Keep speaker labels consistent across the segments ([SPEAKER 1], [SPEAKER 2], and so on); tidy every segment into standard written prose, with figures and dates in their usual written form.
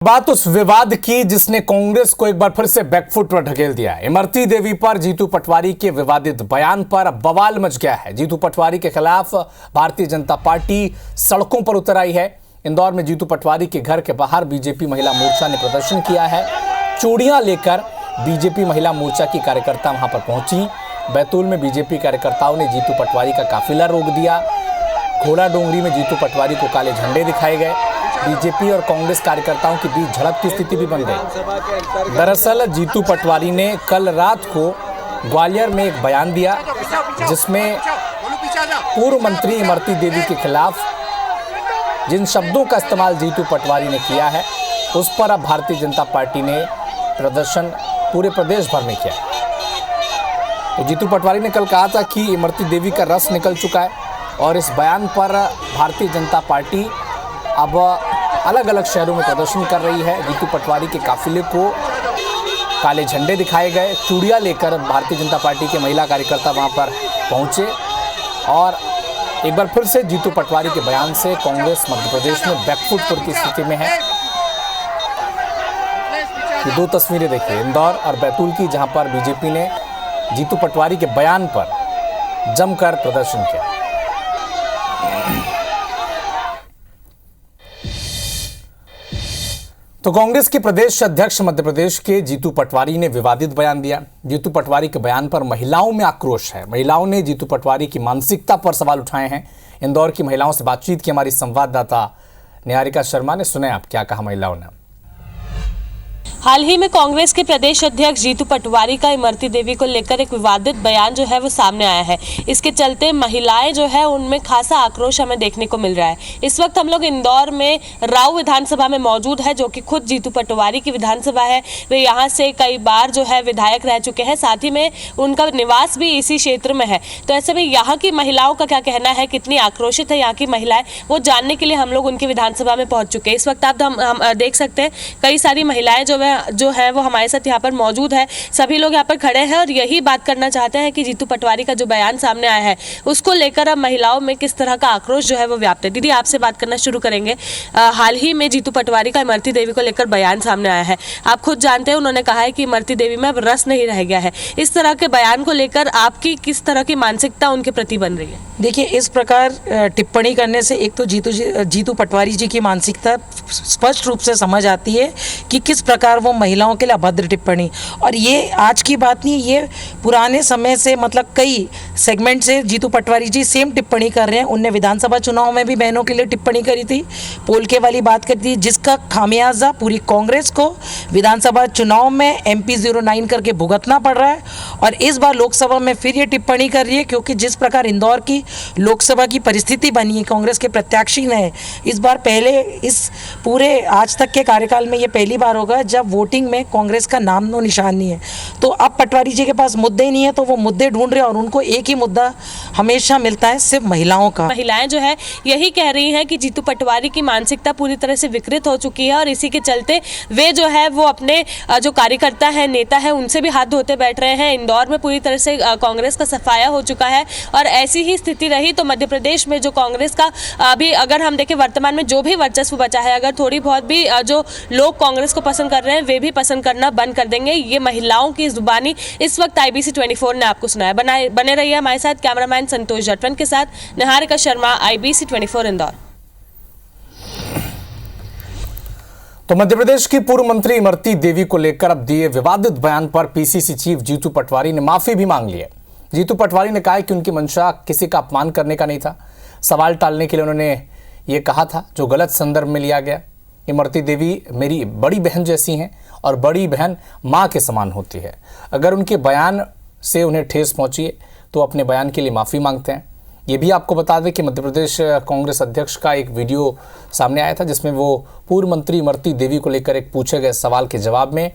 [SPEAKER 1] बात उस विवाद की जिसने कांग्रेस को एक बार फिर से बैकफुट पर ढकेल दिया है। इमरती देवी पर जीतू पटवारी के विवादित बयान पर अब बवाल मच गया है। जीतू पटवारी के खिलाफ भारतीय जनता पार्टी सड़कों पर उतर आई है। इंदौर में जीतू पटवारी के घर के बाहर बीजेपी महिला मोर्चा ने प्रदर्शन किया है। चूड़ियां लेकर बीजेपी महिला मोर्चा की कार्यकर्ता वहां पर पहुंची। बैतूल में बीजेपी कार्यकर्ताओं ने जीतू पटवारी का काफिला रोक दिया। घोड़ा डोंगरी में जीतू पटवारी को काले झंडे दिखाए गए। बीजेपी और कांग्रेस कार्यकर्ताओं के बीच झड़प की स्थिति भी बन गई। दरअसल जीतू पटवारी ने कल रात को ग्वालियर में एक बयान दिया जिसमें पूर्व मंत्री इमरती देवी के खिलाफ जिन शब्दों का इस्तेमाल जीतू पटवारी ने किया है उस पर अब भारतीय जनता पार्टी ने प्रदर्शन पूरे प्रदेश भर में किया। तो जीतू पटवारी ने कल कहा था कि इमरती देवी का रस निकल चुका है और इस बयान पर भारतीय जनता पार्टी अब अलग अलग शहरों में प्रदर्शन कर रही है। जीतू पटवारी के काफिले को काले झंडे दिखाए गए। चूड़ियां लेकर भारतीय जनता पार्टी के महिला कार्यकर्ता वहां पर पहुंचे और एक बार फिर से जीतू पटवारी के बयान से कांग्रेस मध्य प्रदेश में बैकफुट पर की स्थिति में है। ये दो तस्वीरें देखिए इंदौर और बैतूल की, जहां पर बीजेपी ने जीतू पटवारी के बयान पर जमकर प्रदर्शन किया। तो कांग्रेस के प्रदेश अध्यक्ष मध्य प्रदेश के जीतू पटवारी ने विवादित बयान दिया। जीतू पटवारी के बयान पर महिलाओं में आक्रोश है। महिलाओं ने जीतू पटवारी की मानसिकता पर सवाल उठाए हैं। इंदौर की महिलाओं से बातचीत की हमारी संवाददाता निहारिका शर्मा ने। सुने आप क्या कहा महिलाओं ने।
[SPEAKER 2] हाल ही में कांग्रेस के प्रदेश अध्यक्ष जीतू पटवारी का इमरती देवी को लेकर एक विवादित बयान जो है वो सामने आया है। इसके चलते महिलाएं जो है उनमें खासा आक्रोश हमें देखने को मिल रहा है। इस वक्त हम लोग इंदौर में राव विधानसभा में मौजूद है, जो कि खुद जीतू पटवारी की विधानसभा है। वे यहाँ से कई बार जो है विधायक रह चुके हैं, साथ ही में उनका निवास भी इसी क्षेत्र में है। तो ऐसे में यहाँ की महिलाओं का क्या कहना है, कितनी आक्रोशित है यहाँ की महिलाएं, वो जानने के लिए हम लोग उनकी विधानसभा में पहुंच चुके हैं। इस वक्त आप हम देख सकते हैं कई सारी महिलाएं जो है वो हमारे साथ यहाँ पर मौजूद है। सभी लोग यहाँ पर खड़े हैं और यही बात करना चाहते हैं कि जीतू पटवारी का जो बयान सामने आया है उसको लेकर अब महिलाओं में किस तरह का आक्रोश जो है वो व्याप्त है। दीदी, आपसे बात करना शुरू करेंगे। हाल ही में जीतू पटवारी का इमरती देवी को लेकर बयान सामने आया है। आप खुद जानते हैं उन्होंने कहा है कि इमरती देवी में अब रस नहीं रह गया है। इस तरह के बयान को लेकर आपकी किस तरह की मानसिकता उनके प्रति बन रही है?
[SPEAKER 3] देखिए, इस प्रकार टिप्पणी करने से एक तो जीतू पटवारी जी की मानसिकता स्पष्ट रूप से समझ आती है कि किस प्रकार वो महिलाओं के लिए अभद्र टिप्पणी, और ये आज की बात नहीं, ये पुराने समय से मतलब कई सेगमेंट से जीतू पटवारी जी सेम टिप्पणी कर रहे हैं। उनने विधानसभा चुनाव में भी बहनों के लिए टिप्पणी करी थी, पोलके वाली बात करी थी, जिसका खामियाजा पूरी कांग्रेस को विधानसभा चुनाव में MP 09 करके भुगतना पड़ रहा है। और इस बार लोकसभा में फिर ये टिप्पणी कर रही है, क्योंकि जिस प्रकार इंदौर की लोकसभा की परिस्थिति बनी है, कांग्रेस के प्रत्याशी ने इस बार पहले इस पूरे आज तक के कार्यकाल में ये पहली बार होगा जब वोटिंग में कांग्रेस का नाम नो निशान नहीं है। तो अब पटवारी जी के पास मुद्दे ही नहीं है, तो वो मुद्दे ढूंढ रहे हैं और उनको एक ही मुद्दा हमेशा मिलता है, सिर्फ महिलाओं का।
[SPEAKER 2] महिलाएं जो है यही कह रही हैं कि जीतू पटवारी की मानसिकता पूरी तरह से विकृत हो चुकी है और इसी के चलते वे जो है वो अपने जो कार्यकर्ता है, नेता है, उनसे भी हाथ धोते बैठ रहे हैं। इंदौर में पूरी तरह से कांग्रेस का सफाया हो चुका है और ऐसी ही स्थिति रही तो मध्य प्रदेश में जो कांग्रेस का अभी अगर हम देखें वर्तमान में जो भी वर्चस्व बचा है, अगर थोड़ी बहुत भी जो लोग कांग्रेस को पसंद कर रहे हैं वे भी पसंद करना बंद कर देंगे। ये महिलाओं की जुबानी इस वक्त IBC 24 ने आपको सुनाया। बने रहिए हमारे साथ। कैमरामैन संतोष जटवन के साथ निहारिका शर्मा, IBC 24 इंदौर।
[SPEAKER 1] तो मध्य प्रदेश की पूर्व मंत्री इमरती देवी को लेकर अब दिए विवादित बयान पर PCC चीफ जीतू पटवारी ने माफी भी मांग ली है। जीतू पटवारी ने कहा कि उनकी मंशा किसी का अपमान करने का नहीं था। सवाल टालने के लिए उन्होंने ये कहा था जो गलत संदर्भ में लिया गया। इमरती देवी मेरी बड़ी बहन जैसी हैं और बड़ी बहन माँ के समान होती है। अगर उनके बयान से उन्हें ठेस पहुंची है तो अपने बयान के लिए माफ़ी मांगते हैं। ये भी आपको बता दें कि मध्य प्रदेश कांग्रेस अध्यक्ष का एक वीडियो सामने आया था जिसमें वो पूर्व मंत्री इमरती देवी को लेकर एक पूछे गए सवाल के जवाब में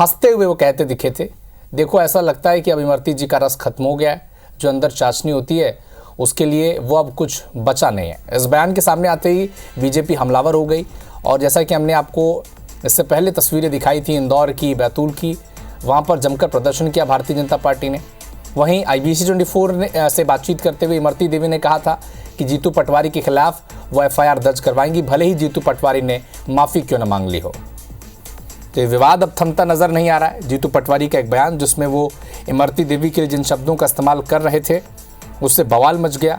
[SPEAKER 1] हंसते हुए वो कहते दिखे थे, देखो ऐसा लगता है कि अब इमरती जी का रस खत्म हो गया है, जो अंदर चाशनी होती है उसके लिए वो अब कुछ बचा नहीं है। इस बयान के सामने आते ही बीजेपी हमलावर हो गई और जैसा कि हमने आपको इससे पहले तस्वीरें दिखाई थी इंदौर की, बैतूल की, वहाँ पर जमकर प्रदर्शन किया भारतीय जनता पार्टी ने। वहीं IBC 24 से बातचीत करते हुए इमरती देवी ने कहा था कि जीतू पटवारी के खिलाफ वो एफआईआर दर्ज करवाएंगी, भले ही जीतू पटवारी ने माफी क्यों न मांग ली हो। तो ये विवाद अब थमता नजर नहीं आ रहा है। जीतू पटवारी का एक बयान जिसमें वो इमरती देवी के लिए जिन शब्दों का इस्तेमाल कर रहे थे उससे बवाल मच गया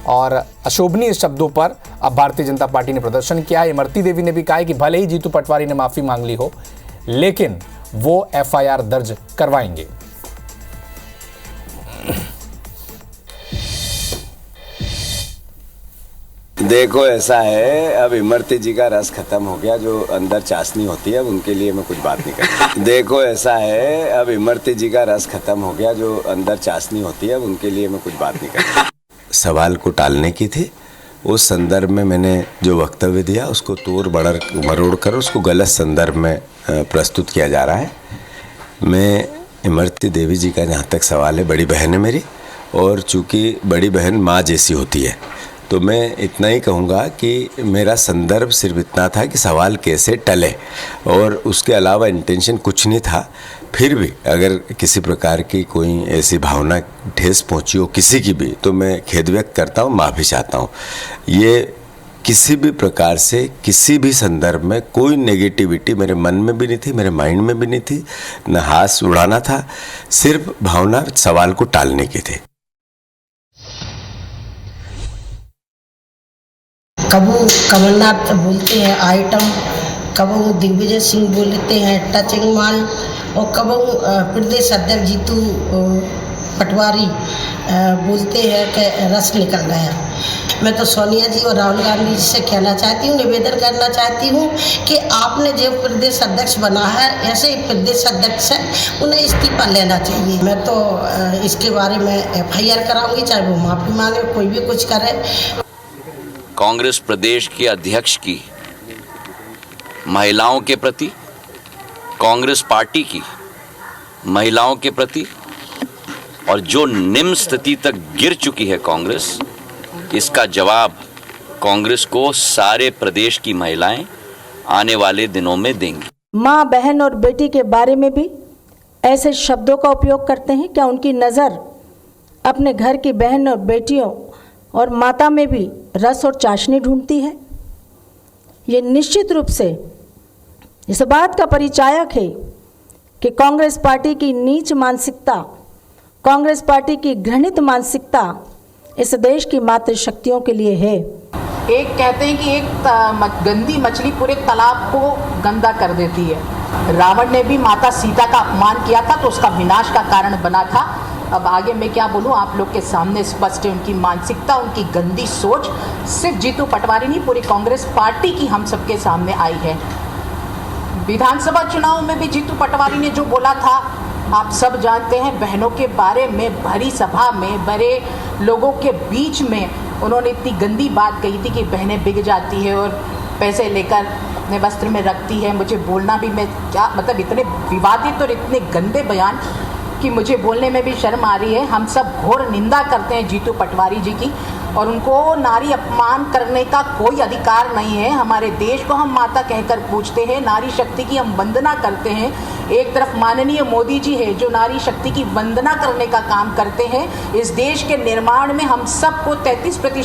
[SPEAKER 1] और अशोभनीय शब्दों पर अब भारतीय जनता पार्टी ने प्रदर्शन किया है। इमरती देवी ने भी कहा है कि भले ही जीतू पटवारी ने माफी मांग ली हो लेकिन वो एफआईआर दर्ज करवाएंगे।
[SPEAKER 4] देखो ऐसा है, अब इमरती जी का रस खत्म हो गया, जो अंदर चाशनी होती है उनके लिए मैं कुछ बात नहीं करता। देखो ऐसा है, अब इमरती जी का रस खत्म हो गया, जो अंदर चाशनी होती है उनके लिए मैं कुछ बात नहीं करता। सवाल को टालने की थी, उस संदर्भ में मैंने जो वक्तव्य दिया उसको तोड़ मरोड़ कर उसको गलत संदर्भ में प्रस्तुत किया जा रहा है। मैं इमरती देवी जी का जहाँ तक सवाल है, बड़ी बहन है मेरी, और चूँकि बड़ी बहन माँ जैसी होती है तो मैं इतना ही कहूँगा कि मेरा संदर्भ सिर्फ इतना था कि सवाल कैसे टले और उसके अलावा इंटेंशन कुछ नहीं था। फिर भी अगर किसी प्रकार की कोई ऐसी भावना ठेस पहुँची हो किसी की भी तो मैं खेद व्यक्त करता हूँ, माफ़ी चाहता हूँ। ये किसी भी प्रकार से किसी भी संदर्भ में कोई नेगेटिविटी मेरे मन में भी नहीं थी, मेरे माइंड में भी नहीं थी, न हाथ उड़ाना था, सिर्फ भावना सवाल को टालने की थी।
[SPEAKER 5] कबू कमलनाथ बोलते हैं आइटम, कबू दिग्विजय सिंह बोलते हैं टचिंग माल और कबू प्रदेश अध्यक्ष जीतू पटवारी बोलते हैं कि रस निकल गया। मैं तो सोनिया जी और राहुल गांधी जी से कहना चाहती हूँ, निवेदन करना चाहती हूँ कि आपने जो प्रदेश अध्यक्ष बना है ऐसे ही प्रदेश अध्यक्ष है, उन्हें इस्तीफा लेना चाहिए। मैं तो इसके बारे में एफआईआर कराऊंगी, चाहे वो माफ़ी मांगे, कोई भी कुछ करे।
[SPEAKER 6] कांग्रेस प्रदेश के अध्यक्ष की महिलाओं के प्रति, कांग्रेस पार्टी की महिलाओं के प्रति और जो निम्न स्थिति तक गिर चुकी है कांग्रेस, इसका जवाब कांग्रेस को सारे प्रदेश की महिलाएं आने वाले दिनों में देंगी।
[SPEAKER 7] माँ, बहन और बेटी के बारे में भी ऐसे शब्दों का उपयोग करते हैं। क्या उनकी नज़र अपने घर की बहन और बेटियों और माता में भी रस और चाशनी ढूंढती है? ये निश्चित रूप से इस बात का परिचायक है कि कांग्रेस पार्टी की नीच मानसिकता, कांग्रेस पार्टी की घृणित मानसिकता इस देश की मातृशक्तियों के लिए है।
[SPEAKER 8] एक कहते हैं कि एक गंदी मछली पूरे तालाब को गंदा कर देती है। रावण ने भी माता सीता का अपमान किया था तो उसका विनाश का कारण बना था। अब आगे मैं क्या बोलूं, आप लोग के सामने स्पष्ट है उनकी मानसिकता, उनकी गंदी सोच सिर्फ जीतू पटवारी नहीं, पूरी कांग्रेस पार्टी की हम सबके सामने आई है। विधानसभा चुनाव में भी जीतू पटवारी ने जो बोला था आप सब जानते हैं। बहनों के बारे में भरी सभा में, बड़े लोगों के बीच में उन्होंने इतनी गंदी बात कही थी कि बहनें बिक जाती है और पैसे लेकर अपने वस्त्र में रखती है। मुझे बोलना भी, मैं क्या मतलब, इतने विवादित और इतने गंदे बयान कि मुझे बोलने में भी शर्म आ रही है। हम सब घोर निंदा करते हैं जीतू पटवारी जी की, और उनको नारी अपमान करने का कोई अधिकार नहीं है। हमारे देश को हम माता कहकर पूछते हैं, नारी शक्ति की हम वंदना करते हैं। एक तरफ माननीय मोदी जी है जो नारी शक्ति की वंदना करने का काम करते हैं। इस देश के निर्माण में हम सबको 33%